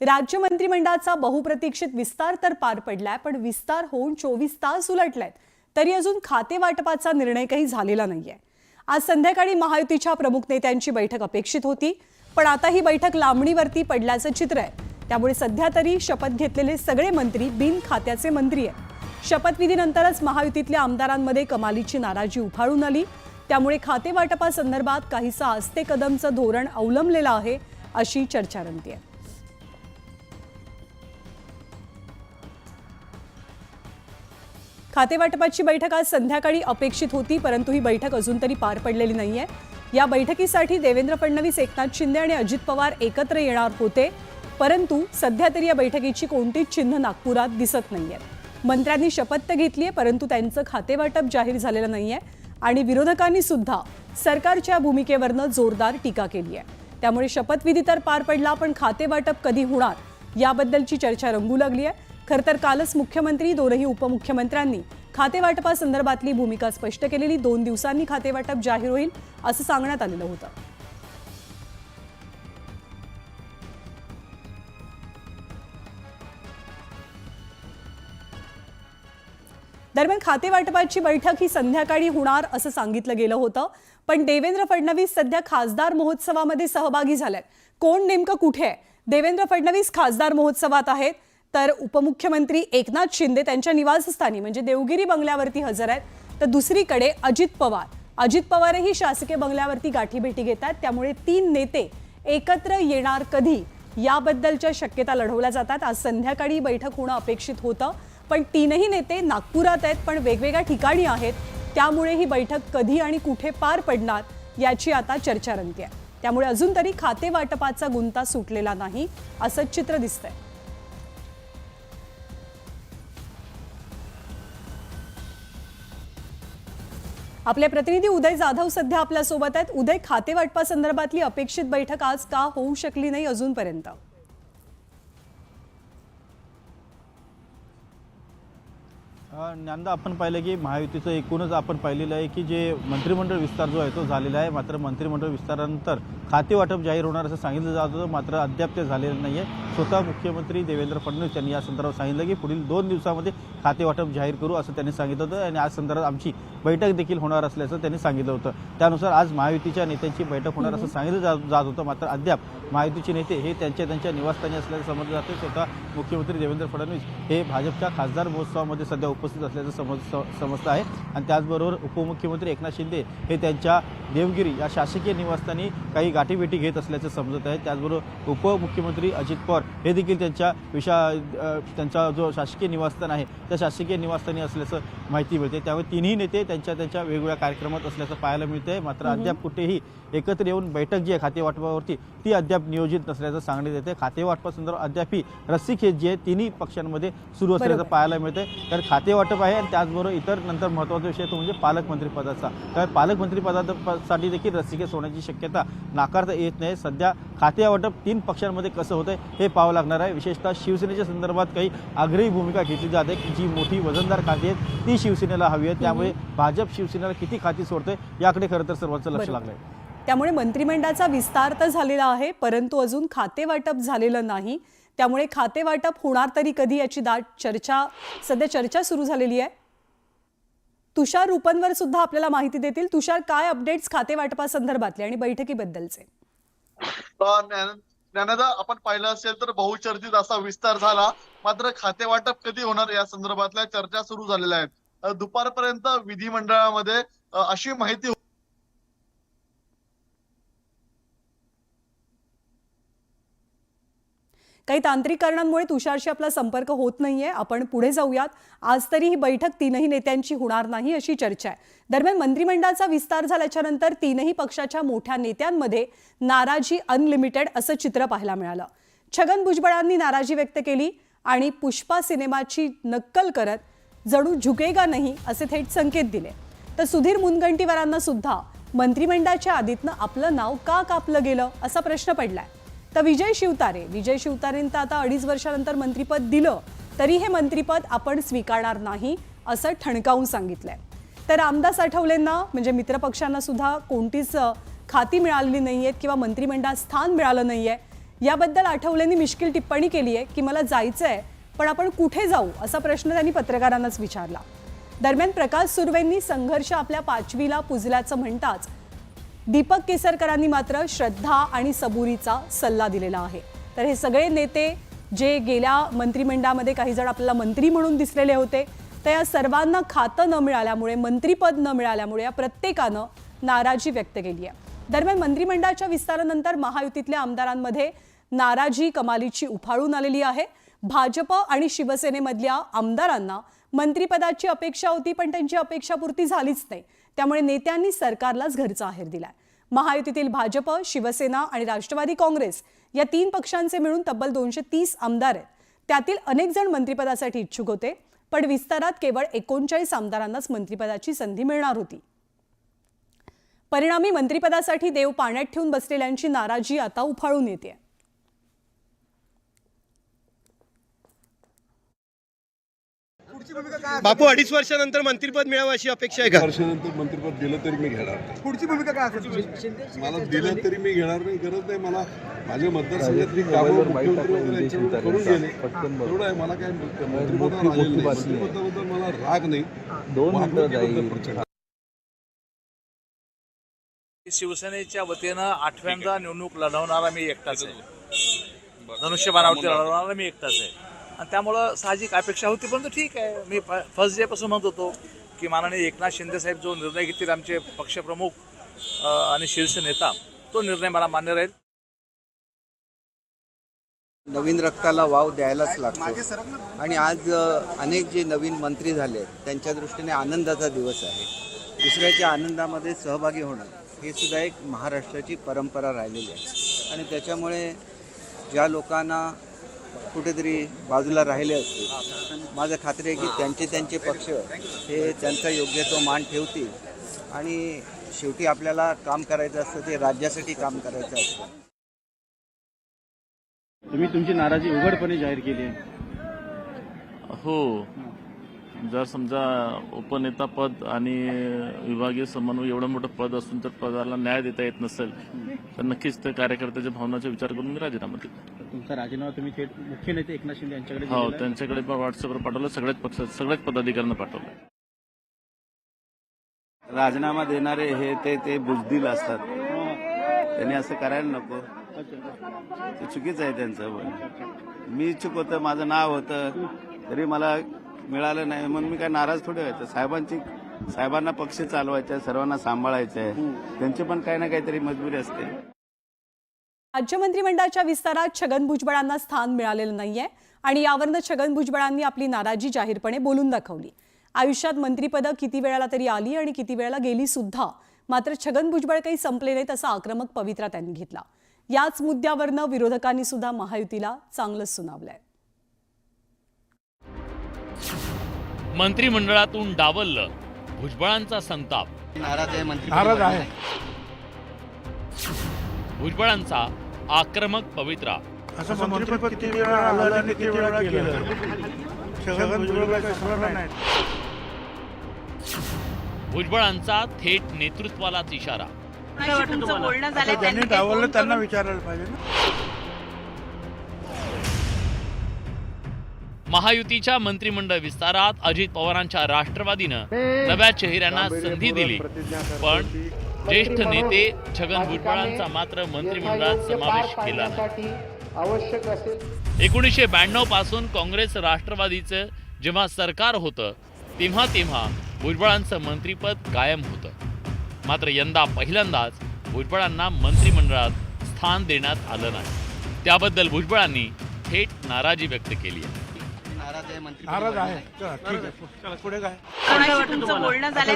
राज्य मंत्रिमंडळाचा बहुप्रतीक्षित विस्तार तर पार पडलाय, पण विस्तार होऊन 24 तास उलटलेत तरी अजून खाते वाटपाचा निर्णय काही झालेला नाहीये। आज संध्याकाळी महायुतीच्या प्रमुख नेत्यांची बैठक अपेक्षित होती, पण आता ही बैठक लांबणीवरती पडल्याचं चित्र आहे। त्यामुळे सध्या तरी शपथ घेतलेले सगळे मंत्री बिन खात्याचे मंत्री आहेत। शपथविधीनंतरच महायुतीतल्या आमदारांमध्ये कमालीची नाराजी उफाळून आली। त्यामुळे खाते वाटपासंदर्भात काहीसा आस्ते कदमचं धोरण अवलंबलेलं आहे अशी चर्चा रंगतेय। खाते वाटपाची बैठक आज संध्याकाळी अपेक्षित होती, परंतु ही बैठक अजून तरी पार पडलेली नाहीये। या बैठकीसाठी देवेंद्र फडणवीस, एकनाथ शिंदे आणि अजित पवार एकत्र येणार होते, परंतु सध्या तरी या बैठकीची कोणतीच चिन्ह नागपुरात दिसत नाहीयेत। मंत्र्यांनी शपथ तर घेतलीये, परंतु त्यांचं खाते वाटप जाहीर झालेलं नाहीये आणि विरोधकांनी सुद्धा सरकारच्या भूमिकेवरनं जोरदार टीका केली आहे। त्यामुळे शपथविधी तर पार पडला, पण खाते वाटप कधी होणार याबद्दलची चर्चा रंगू लागली आहे। खरं तर कालच मुख्यमंत्री, दोनही उपमुख्यमंत्र्यांनी खाते वाटपासंदर्भातली भूमिका स्पष्ट केलेली। 2 दिवसांनी खाते वाटप जाहीर होईल असं सांगण्यात आलेलं होतं। दरम्यान खाते वाटपाची बैठक ही संध्याकाळी होणार असं सांगितलं गेलं होतं, पण देवेंद्र फडणवीस सध्या खासदार महोत्सवामध्ये सहभागी झालेत। कोण नेमकं कुठे आहे? देवेंद्र फडणवीस खासदार महोत्सवात आहेत, तर उपमुख्यमंत्री एकनाथ शिंदे त्यांच्या निवासस्थानी म्हणजे देवगिरी बंगल्यावरती हजर आहेत। तर दुसरीकडे अजित पवारही शासकीय बंगल्यावरती गाठीभेटी घेत आहेत। त्यामुळे 3 नेते एकत्र येणार कधी याबद्दलच्या शक्यता लढवल्या जातात। आज संध्याकाळी बैठक होणं अपेक्षित होतं, पण 3ही नेते नागपुरात आहेत, पण वेगवेगळ्या ठिकाणी आहेत। त्यामुळे ही बैठक कधी आणि कुठे पार पडणार याची आता चर्चा रंगतेय। त्यामुळे अजून तरी खाते वाटपाचा गुंता सुटलेला नाही असं चित्र दिसतंय। आपले प्रतिनिधी उदय जाधव सध्या आपल्या सोबत आहेत। उदय, खाते वाटपासंदर्भातली अपेक्षित बैठक आज का होऊ शकली नाही अजूनपर्यंत? ज्ञानदा, आपण पाहिलं की महायुतीचं एकूणच आपण पाहिलेलं आहे की जे मंत्रिमंडळ विस्तार जो आहे तो झालेला आहे। मात्र मंत्रिमंडळ विस्तारानंतर खाते वाटप जाहीर होणार असं सांगितलं जात होतं, मात्र अद्याप ते झालेलं नाही आहे। स्वतः मुख्यमंत्री देवेंद्र फडणवीस यांनी या संदर्भात सांगितलं की पुढील 2 दिवसामध्ये खाते वाटप जाहीर करू असं त्यांनी सांगितलं होतं आणि आज संदर्भात आमची बैठक देखील होणार असल्याचं त्यांनी सांगितलं होतं। त्यानुसार आज महायुतीच्या नेत्यांची बैठक होणार असं सांगितलं जात होतं, मात्र अद्याप महायुतीचे नेते हे त्यांच्या निवासस्थानी असल्याचं समजलं जातं। स्वतः मुख्यमंत्री देवेंद्र फडणवीस हे भाजपच्या खासदार महोत्सवामध्ये सध्या उपस्थित असल्याचं समजतं आहे आणि त्याचबरोबर उपमुख्यमंत्री एकनाथ शिंदे हे त्यांच्या देवगिरी या शासकीय निवासस्थानी काही गाठीभेटी घेत असल्याचं समजत आहे। त्याचबरोबर उपमुख्यमंत्री अजित पवार हे देखील त्यांचा जो शासकीय निवासस्थान आहे त्या शासकीय निवासस्थानी असल्याचं माहिती मिळते। त्यामुळे 3ही नेते त्यांच्या वेगवेगळ्या कार्यक्रमात असल्याचं पाहायला मिळतंय, मात्र अद्याप कुठेही एकत्र येऊन बैठक जी आहे खाते वाटपावरती ती अद्याप नियोजित नसल्याचं सांगण्यात येते। खाते वाटपासंदर्भात अद्यापही रस्सीखेच जी आहे 3ही पक्षांमध्ये सुरू असल्याचं पाहायला मिळतंय। तर खाते वाटप आहे आणि त्याचबरोबर इतर नंतर महत्त्वाचा विषय तो म्हणजे पालकमंत्री पदाचा। तर पालकमंत्री पदासाठी देखील रस्सीखेच होण्याची शक्यता नाकारता येत नाही। सध्या खाते वाटप 3 पक्षांमध्ये कसं होतंय हे पाहावं लागणार आहे। विशेषतः शिवसेनेच्या संदर्भात काही आग्रही भूमिका घेतली जाते की जी मोठी वजनदार खाती आहेत ती शिवसेनेला हवी आहे। त्यामुळे भाजप शिवसेनेला किती खाती सोडते याकडे खरं तर सर्वांचं लक्ष लागलंय। त्यामुळे मंत्रिमंडळाचा विस्तार तर झालेला आहे, परंतु अजून खाते वाटप झालेलं नाही। त्यामुळे खाते वाटप होणार तरी कधी याची दाट सध्या चर्चा सुरू झालेली आहे। तुषार रूपनवर सुद्धा आपल्याला माहिती देतील। तुषार, काय अपडेट्स खाते वाटपासंदर्भातले आणि बैठकीबद्दलचे? ज्ञानदा, आपण पाहिलं असेल तर बहुचर्चित असा विस्तार झाला, मात्र खाते वाटप कधी होणार या संदर्भातल्या चर्चा सुरू झालेल्या आहेत। दुपारपर्यंत विधिमंडळामध्ये अशी माहिती काही तांत्रिक कारणांमुळे तुषारशी आपला संपर्क होत नाहीये। आपण पुढे जाऊयात। आज तरी ही बैठक 3ही नेत्यांची होणार नाही अशी चर्चा आहे। दरम्यान मंत्रिमंडळाचा विस्तार झाल्याच्या नंतर 3ही पक्षाच्या मोठ्या नेत्यांमध्ये नाराजी अनलिमिटेड असं चित्र पाहायला मिळालं। छगन भुजबळांनी नाराजी व्यक्त केली आणि पुष्पा सिनेमाची नक्कल करत जणू झुकेगा नाही असे थेट संकेत दिले। तर सुधीर मुनगंटीवारांना सुद्धा मंत्रिमंडळाच्या आधीतनं आपलं नाव का कापलं गेलं असा प्रश्न पडलाय। तर विजय शिवतारेंना आता 2.5 वर्षानंतर मंत्रिपद दिलं तरी हे मंत्रिपद आपण स्वीकारणार नाही असं ठणकावून सांगितलंय। तर रामदास आठवलेंना म्हणजे मित्रपक्षांना सुद्धा कोणतीच खाती मिळालेली नाहीयेत किंवा मंत्रिमंडळात स्थान मिळालं नाहीये। याबद्दल आठवलेंनी मिश्किल टिप्पणी केली आहे की मला जायचं आहे, पण आपण कुठे जाऊ असा प्रश्न त्यांनी पत्रकारांनाच विचारला. दरम्यान प्रकाश सुर्वेंनी संघर्ष आपल्या 5वीला पुजल्याचं म्हणताच दीपक केसरकरांनी मात्र श्रद्धा आणि सबुरीचा सल्ला दिलेला आहे. तर हे सगळे नेते जे गेल्या मंत्रिमंडळामध्ये काही जण आपल्याला मंत्री म्हणून दिसलेले होते, तर या सर्वांना खातं न मिळाल्यामुळे, मंत्रीपद न मिळाल्यामुळे या प्रत्येकानं नाराजी व्यक्त केली आहे. दरम्यान मंत्रिमंडळाच्या विस्तारानंतर महायुतीतल्या आमदारांमध्ये नाराजी कमालीची उफाळून आलेली आहे. भाजप आणि शिवसेनेमधल्या आमदारांना मंत्रिपदाची अपेक्षा होती, पण त्यांची अपेक्षापूर्ती झालीच नाही. त्यामुळे नेत्यांनी सरकारलाच घरचा आहेर दिलाय. महायुतीतील भाजप, शिवसेना आणि राष्ट्रवादी काँग्रेस या 3 पक्षांचे मिळून तब्बल 230 आमदार आहेत. त्यातील अनेक जण मंत्रिपदासाठी इच्छुक होते, पण विस्तारात केवळ 39 आमदारांनाच मंत्रिपदाची संधी मिळणार होती. परिणामी मंत्रिपदासाठी देव पाण्यात ठेवून बसलेल्यांची नाराजी आता उफाळून येते. बापू 2.5 वर्षानंतर मंत्रिपद मिळावं अशी अपेक्षा आहे का? वर्षानंतर मंत्रिपद दिलं तरी मी घेणार नाही. पुढची भूमिका काय असेल? मला दिलं तरी मी घेणार नाही. गरज नाही. मला माझ्या मतदारसंघातली कामं मुख्यमंत्री वगैरे यांच्याकडून करून गेले. एवढं आहे. मला काय मंत्रिपदाबद्दल मला राग नाही. शिवसेनेच्या वतीनं 8व्यांदा निवडणूक लढवणारा मी एकटाच आहे. धनुष्यबाणावरती लढवणारा मी एकटाच आहे आणि त्यामुळं साहजिक अपेक्षा होती. परंतु ठीक आहे, मी फर्स्ट डे पासून म्हणत होतो की माननीय एकनाथ शिंदे साहेब जो निर्णय घेतील, आमचे पक्षप्रमुख आणि शीर्ष नेता, तो निर्णय मला मान्य राहील. नवीन रक्ताला वाव द्यायलाच लागतो आणि आज अनेक जे नवीन मंत्री झाले त्यांच्या दृष्टीने आनंदाचा दिवस आहे. दुसऱ्याच्या आनंदामध्ये सहभागी होणं हे सुद्धा एक महाराष्ट्राची परंपरा राहिलेली आहे आणि त्याच्यामुळे ज्या लोकांना कुठेतरी बाजूला राहिले असतील, माझं खात्री आहे की त्यांचे पक्ष हे त्यांचा योग्य तो मान ठेवतील आणि शेवटी आपल्याला काम करायचं असतं ते राज्यासाठी काम करायचं असतं. तुम्ही तुमची नाराजी उघडपणे जाहीर केली आहे. हो, जर समजा उपनेता पद आणि विभागीय समन्वय एवढं मोठं पद असून तर पदाला न्याय देता येत नसेल तर नक्कीच त्या कार्यकर्त्याच्या भावनाचा विचार करून मी राजीनामा दिला. तुमचा राजीनामा तुम्ही थेट मुख्य नेते एकनाथ शिंदे यांच्याकडे हो, त्यांच्याकडे पण व्हॉट्सअपवर पाठवलं. सगळ्याच पदाधिकाऱ्यांना पाठवलं. राजीनामा देणारे हे ते बुजदिल असतात. त्यांनी असं करायला नको. ते चुकीचं आहे त्यांचं. मी इच्छुक होतं, माझं नाव होतं, तरी मला मिळालं नाही म्हणून मी काय नाराज थोडे व्हायचं. साहेबांना पक्ष चालवायचा, सर्वांना सांभाळायचं आहे. त्यांची पण काही ना काहीतरी मजबुरी असते. राज्य मंत्रिमंडळाच्या विस्तारात छगन भुजबळांना स्थान मिळालेलं नाहीये आणि यावरनं छगन भुजबळांनी आपली नाराजी जाहीरपणे बोलून दाखवली. आयुष्यात मंत्रिपदं किती वेळाला तरी आली आणि किती वेळाला गेली सुद्धा, मात्र छगन भुजबळ काही संपले नाहीत असा आक्रमक पवित्रा त्यांनी घेतला. याच मुद्द्यावरनं विरोधकांनी सुद्धा महायुतीला चांगलंच सुनावलंय. मंत्रिमंडळातून डावललं, भुजबळांचा संताप. नाराज आहे. भुजबळांचा आक्रमक पवित्रा. असं मंत्रिपद किती वेळा आलं आणि किती वेळा गेलं. छगन भुजबळ काय संपलं नाही. भुजबळांचा थेट नेतृत्वालाच इशारा. ज्यांनी डावललं त्यांना विचारायला पाहिजे ना. महायुतीच्या मंत्रिमंडळ विस्तारात अजित पवारांच्या राष्ट्रवादीनं नव्या चेहऱ्यांना संधी दिली, पण ज्येष्ठ नेते छगन भुजबळांचा मात्र मंत्रिमंडळात समावेश केला नाही. 1992 पासून काँग्रेस राष्ट्रवादीचं जेव्हा सरकार होतं तेव्हा भुजबळांचं मंत्रिपद कायम होतं. मात्र यंदा पहिल्यांदाच भुजबळांना मंत्रिमंडळात स्थान देण्यात आलं नाही. त्याबद्दल भुजबळांनी थेट नाराजी व्यक्त केली आहे. नाराज आहे. चला ठीक आहे. चला पुढे काय.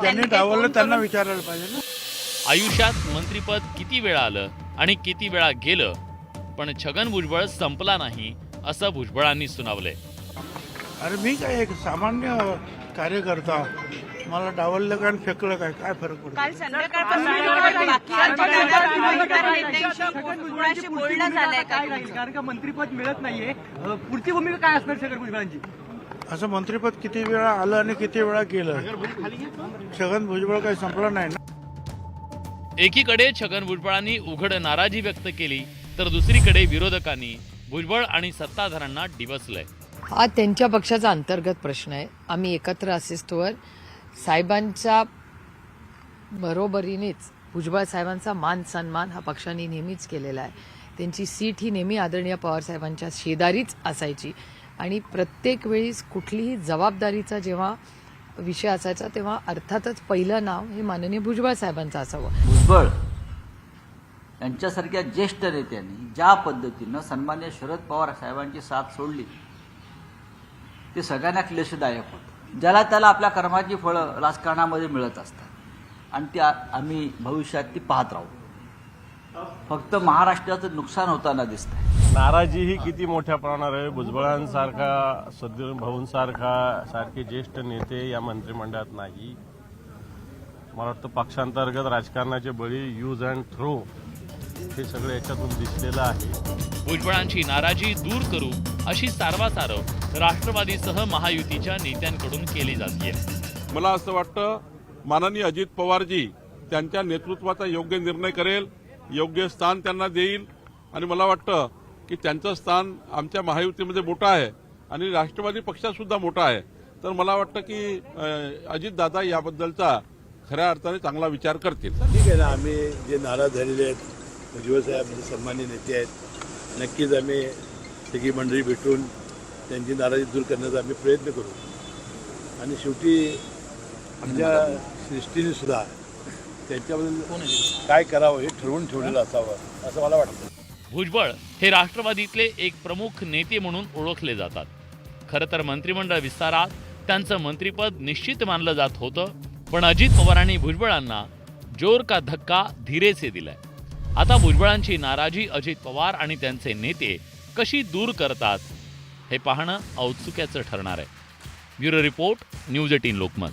ज्यांनी डावललं त्यांना विचारायला पाहिजे ना. आयुष्यात मंत्रिपद किती वेळा आलं आणि किती वेळा गेलं, पण छगन भुजबळ संपला नाही असं भुजबळांनी सुनावलंय. अरे मी काय एक सामान्य कार्यकर्ता, मला डावललं काय फेकलं काय फरक पडतो. काल संध्याकाळपासून कारण का मंत्रिपद मिळत नाहीये, पुढची भूमिका काय असणार छगन भुजबळांची? असं मंत्रिपद किती वेळा आलं आणि किती वेळा गेलं. छगन भुजबळ काही संपलं नाही ना. एकीकडे छगन भुजबळांनी उघड नाराजी व्यक्त केली, तर दुसरीकडे विरोधकांनी भुजबळ आणि सत्ताधाऱ्यांना डिवचलंय. हा त्यांच्या पक्षाचा अंतर्गत प्रश्न आहे. आम्ही एकत्र असेस्तोवर साहेबांच्या बरोबरीनेच भुजबळ साहेबांचा मान सन्मान हा पक्षाने नेहमीच केलेला आहे. त्यांची सीट ही नेहमी आदरणीय पवारसाहेबांच्या शेजारीच असायची आणि प्रत्येक वेळेस कुठलीही जबाबदारीचा जेव्हा विषय असायचा तेव्हा अर्थातच पहिलं नाव हे माननीय भुजबळ साहेबांचं असावं. भुजबळ यांच्यासारख्या ज्येष्ठ नेत्यांनी ज्या पद्धतीनं सन्मान्य शरद पवार साहेबांची साथ सोडली ते सगळ्यांना क्लेशदायक होतं. ज्याला त्याला आपल्या कर्माची फळं राजकारणामध्ये मिळत असतात आणि ती आम्ही भविष्यात ती पाहत राहू. फक्त महाराष्ट्राचं नुकसान होताना दिसतंय. नाराजी ही किती मोठ्या प्रमाणावर आहे. भुजबळांसारखा सदीर भाऊंसारखे ज्येष्ठ नेते या मंत्रिमंडळात नाही. मला वाटतं पक्षांतर्गत राजकारणाचे बळी यूज अँड थ्रो हे सगळं याच्यातून दिसलेलं आहे. भुजबळांची नाराजी दूर करू अशी सारवासारव राष्ट्रवादीसह महायुतीच्या नेत्यांकडून केली जाते. मला असं वाटतं माननीय अजित पवारजी त्यांच्या नेतृत्वाचा योग्य निर्णय करेल, योग्य स्थान त्यांना देईल आणि मला वाटतं की त्यांचं स्थान आमच्या महायुतीमध्ये मोठं आहे आणि राष्ट्रवादी पक्षात सुद्धा मोठा आहे. तर मला वाटतं की अजितदादा याबद्दलचा खऱ्या अर्थाने चांगला विचार करतील. ठीक आहे ना, आम्ही जे नाराज झालेले आहेत भुजबळ साहेब म्हणजे सन्मान्य नेते आहेत, नक्कीच आम्ही सगळी मंडळी भेटून त्यांची नाराजी दूर करण्याचा आम्ही प्रयत्न करू आणि शेवटी आमच्या सृष्टीने सुद्धा त्यांच्याबद्दल काय करावं हे ठरवून ठेवलेलं असावं असं मला वाटतं. भुजबळ हे राष्ट्रवादीतले एक प्रमुख नेते म्हणून ओळखले जातात. खरं तर मंत्रिमंडळ विस्तारात त्यांचं मंत्रिपद निश्चित मानलं जात होतं, पण अजित पवारांनी भुजबळांना जोर का धक्का धीरे से दिलाय. आता भुजबळांची नाराजी अजित पवार आणि त्यांचे नेते कशी दूर करतात हे पाहणं औत्सुक्याचं ठरणार आहे. Bureau report, news 18 Lokmat.